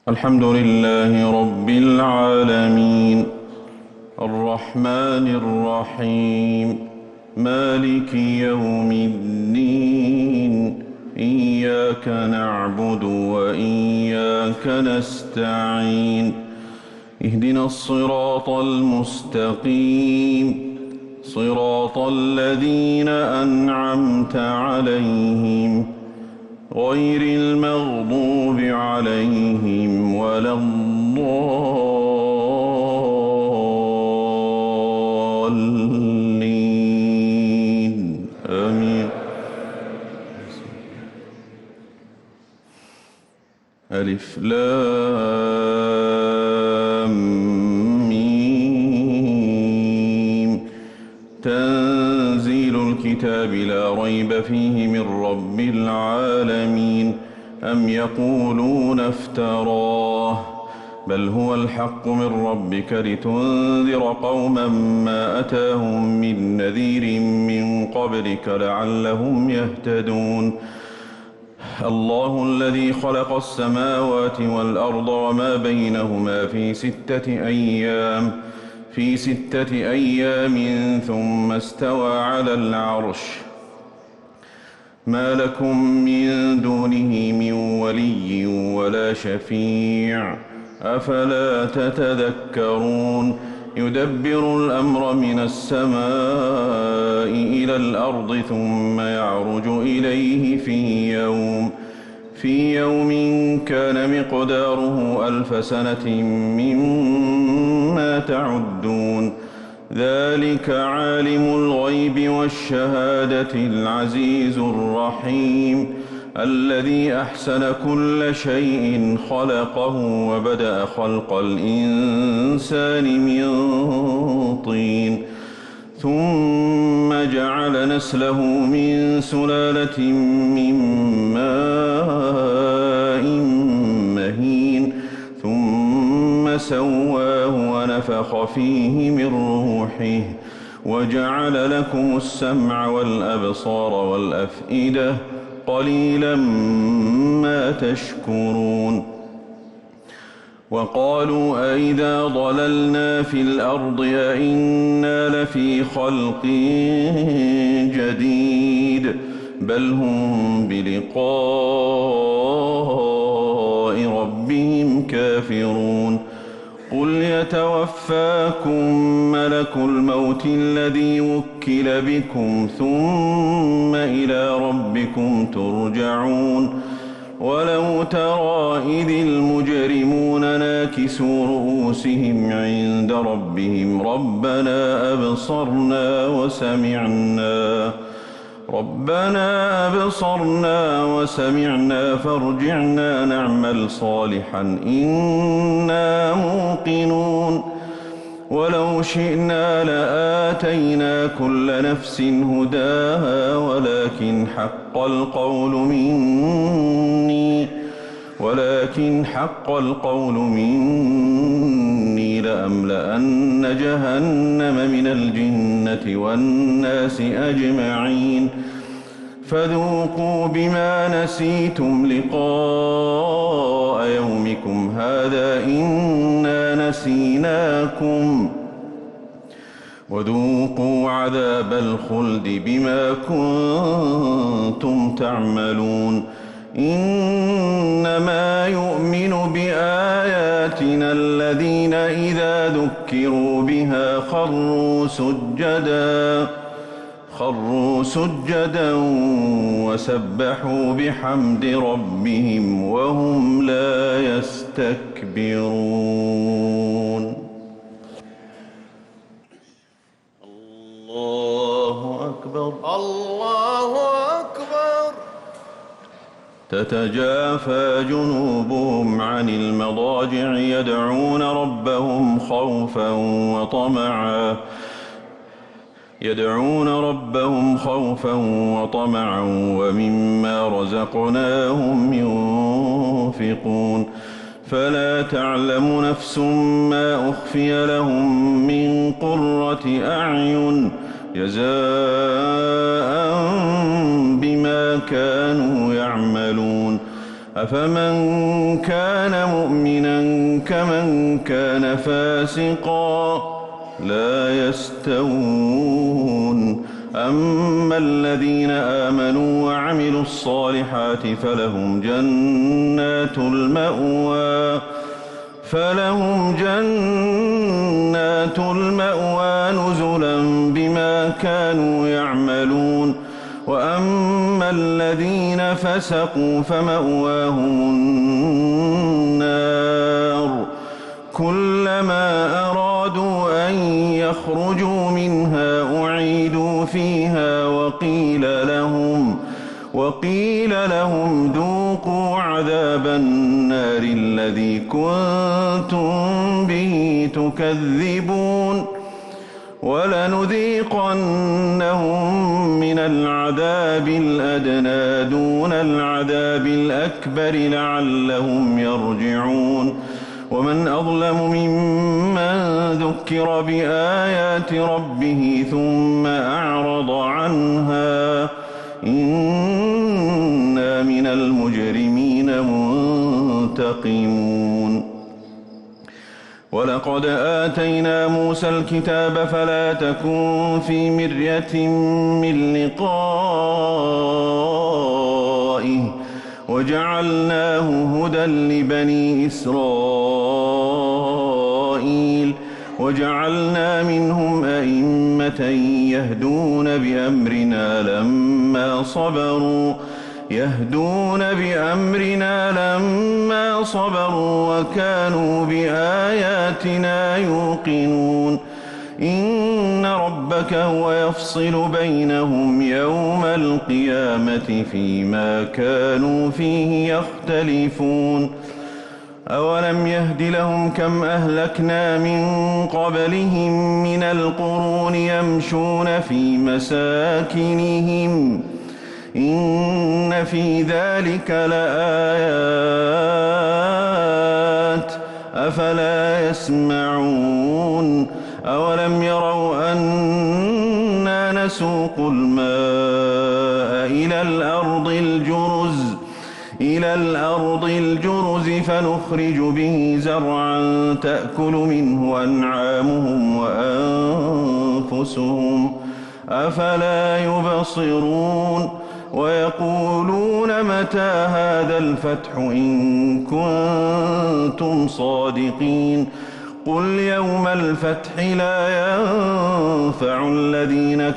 الحمد لله رب العالمين الرحمن الرحيم مالك يوم الدين إياك نعبد وإياك نستعين اهدنا الصراط المستقيم صراط الذين أنعمت عليهم غير المغضوب عليهم ولا الضالين آمين. ألف لام ميم تنزيل الكتاب لا ريب فيه من رب العالمين أم يقولون افتراه بل هو الحق من ربك لتنذر قوما ما أتاهم من نذير من قبلك لعلهم يهتدون الله الذي خلق السماوات والأرض وما بينهما في ستة أيام ثم استوى على العرش ما لكم من دونه من ولي ولا شفيع أفلا تتذكرون يدبر الأمر من السماء إلى الأرض ثم يعرج إليه في يوم كان مقداره 1000 سنة مما تعدون ذلك عالم الغيب والشهادة العزيز الرحيم الذي أحسن كل شيء خلقه وبدأ خلق الإنسان من طين ثم جعل نسله من سلالة من ماء مهين ثم سواه ونفخ فيه من روحه وجعل لكم السمع والأبصار والأفئدة قليلا ما تشكرون وقالوا أئذا ضللنا في الأرض أئنا لفي خلق جديد بل هم بلقاء ربهم كافرون قل يتوفاكم ملك الموت الذي وكل بكم ثم إلى ربكم ترجعون ولو ترى إذ المجرمون ناكسوا رؤوسهم عند ربهم ربنا أبصرنا وسمعنا فارجعنا نعمل صالحا إنا موقنون ولو شئنا لآتينا كل نفس هداها ولكن حق القول مني لأملأن جهنم من الجنة والناس أجمعين فذوقوا بما نسيتم لقاء يومكم هذا إنا نسيناكم وذوقوا عذاب الخلد بما كنتم تعملون إنما يؤمن بآياتنا الذين إذا ذكروا بها خروا سجدا وسبحوا بحمد ربهم وهم لا يستكبرون. الله أكبر الله أكبر. تتجافى جنوبهم عن المضاجع يدعون ربهم خوفا وطمعا ومما رزقناهم ينفقون فلا تعلم نفس ما أخفي لهم من قرة أعين جزاء بما كانوا يعملون أفمن كان مؤمنا كمن كان فاسقا لا يستوون أما الذين آمنوا وعملوا الصالحات فلهم جنات المأوى نزلا بما كانوا يعملون وأما الذين فسقوا فمأواهم النار كلما أرادوا أن يخرجوا منها أعيدوا فيها وقيل لهم ذوقوا عذاب النار الذي كنتم به تكذبون ولنذيقنهم من العذاب الأدنى دون العذاب الأكبر لعلهم يرجعون ومن أظلم ممن ذكر بآيات ربه ثم أعرض عنها إنا من المجرمين منتقمون ولقد آتينا موسى الكتاب فلا تكن في مرية من لقائه وجعلناه هدى لبني إسرائيل وجعلنا منهم أئمة يهدون بأمرنا لما صبروا وكانوا بآياتنا يوقنون إن ربك هو يفصل بينهم يوم القيامة فيما كانوا فيه يختلفون أولم يهد لهم كم أهلكنا من قبلهم من القرون يمشون في مساكنهم إن في ذلك لآيات أفلا يسمعون أولم يروا أنا نسوق الماء إلى الأرض الجرز فنخرج به زرعا تأكل منه أنعامهم وأنفسهم أفلا يبصرون ويقولون متى هذا الفتح إن كنتم صادقين قل يوم الفتح لا ينفع الذين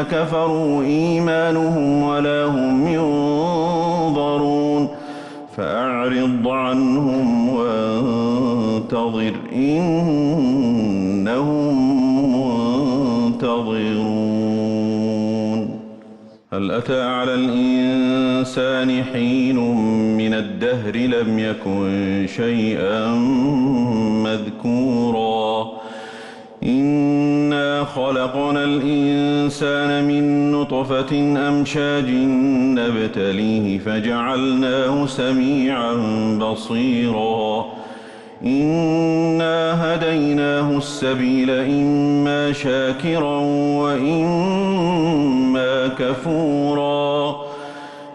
كفروا إيمانهم ولا هم ينظرون فأعرض عنهم وانتظر إنهم منتظرون هل أتى على الإنسان حين من الدهر لم يكن شيئا مذكورا إنا خلقنا الإنسان من نطفة أمشاج نبتليه فجعلناه سميعا بصيرا إنا هديناه السبيل إما شاكرا وإما كفورا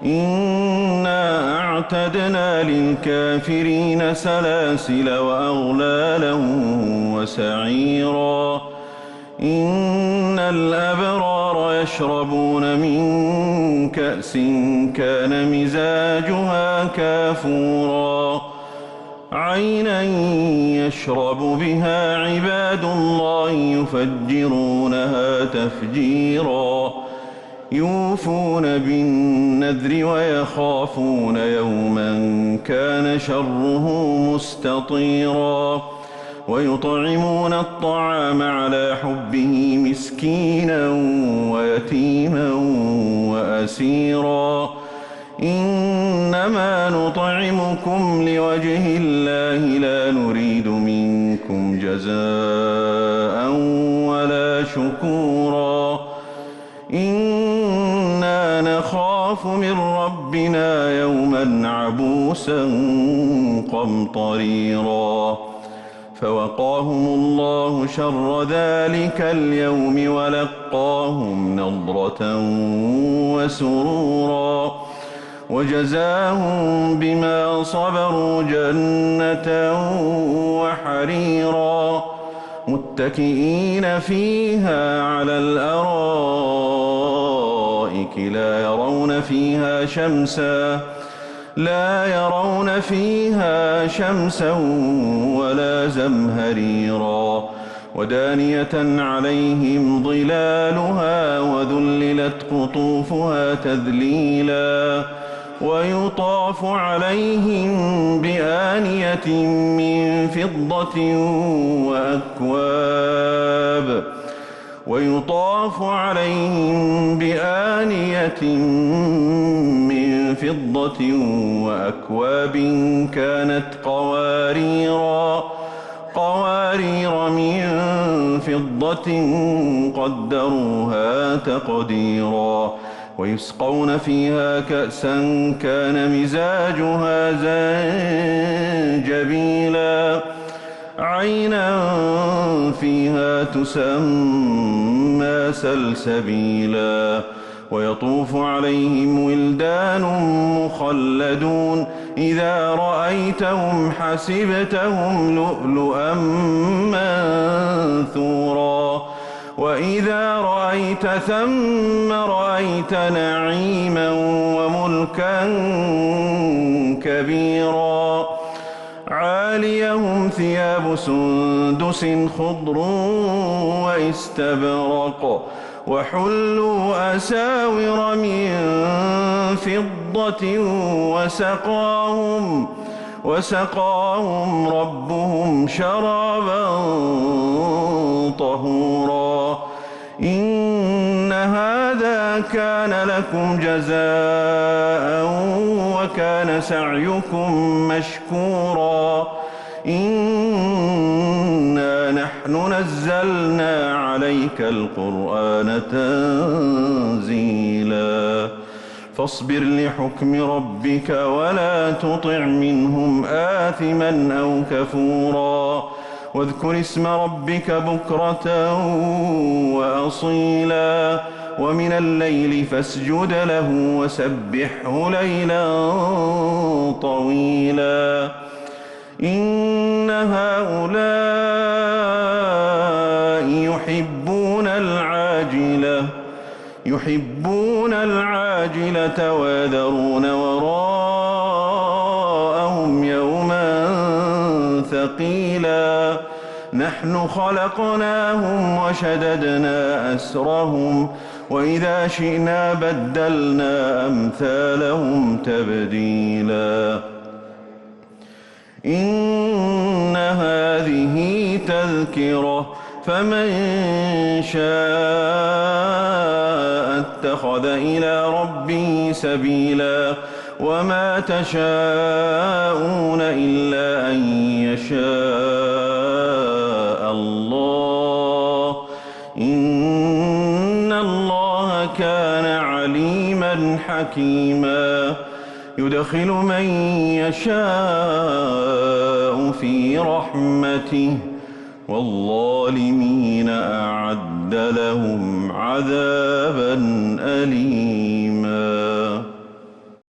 إنا أعتدنا للكافرين سلاسل وأغلالا وسعيرا إن الأبرار يشربون من كأس كان مزاجها كافورا عينا يشرب بها عباد الله يفجرونها تفجيرا يوفون بالنذر ويخافون يوما كان شره مستطيرا ويطعمون الطعام على حبه مسكينا ويتيما وأسيرا إنما نطعمكم لوجه الله لا نريد منكم جزاء ولا شكورا إنا نخاف من ربنا يوما عبوسا قمطريرا فوقاهم الله شر ذلك اليوم ولقاهم نضرة وسرورا وجزاهم بما صبروا جنة وحريرا متكئين فيها على الأرائك لا يرون فيها شمسا ولا زمهريرا ودانية عليهم ظلالها وذللت قطوفها تذليلا ويطاف عليهم بآنية من فضة وأكواب كانت قوارير من فضة قدروها تقديرا ويسقون فيها كأسا كان مزاجها زنجبيلا عينا فيها تسمى سلسبيلا ويطوف عليهم ولدان مخلدون إذا رأيتهم حسبتهم لؤلؤا منثورا وإذا رأيت ثم رأيت نعيما وملكا كبيرا عاليهم ثياب سندس خضر واستبرق وحلوا أساور من فضة وسقاهم ربهم شرابا طهورا إن هذا كان لكم جزاء وكان سعيكم مشكورا إنا نحن نزلنا عليك القرآن تنزيلا فاصبر لحكم ربك ولا تطع منهم آثما أو كفورا واذكر اسم ربك بكرة وأصيلا ومن الليل فاسجد له وسبحه ليلا طويلا إن هؤلاء يحبون العاجلة ويذرون وراءهم يوما ثقيلا نحن خلقناهم وشددنا أسرهم وإذا شئنا بدلنا أمثالهم تبديلا إن هذه تذكرة فمن شاء اتخذ إلى ربه سبيلا وما تشاءون إلا أن يشاء الله إن الله كان عليما حكيما يدخل من يشاء في رحمته والظالمين أعد لهم عذابا أليما